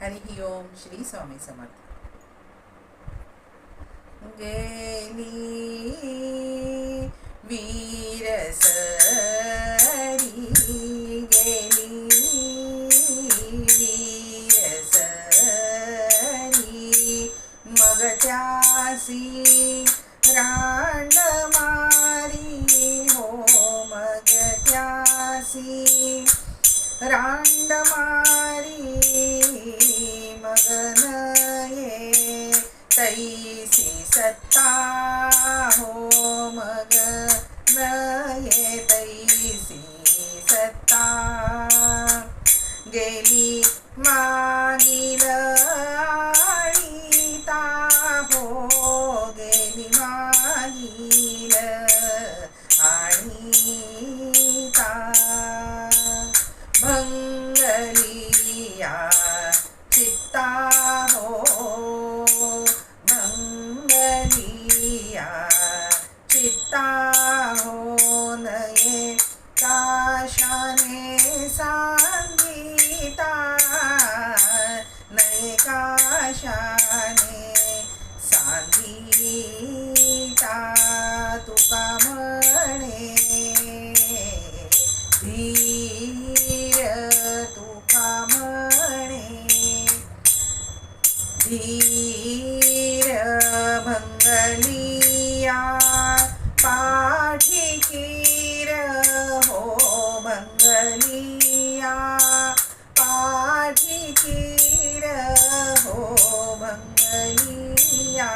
हरि ओम श्री स्वामी समर्थ. गेली वीरसरी गेली वीरसरी मग त्यासी रांड मारी हो मग त्यासी रांड मारी मगन ये तैसी सत्ता हो मगन ये तैसी सत्ता गेली मागील आणीता हो गेली मागील आणीता भंगलिया चित्ता हो भंगलिया चित्ता हो नये काशाने सांगिता नये काशाने सांगिता तुका म्हणे धीर तुका म्हणे धीर भंगलिया पाठी कीर हो भंगलिया पाठी कीर हो भंगलिया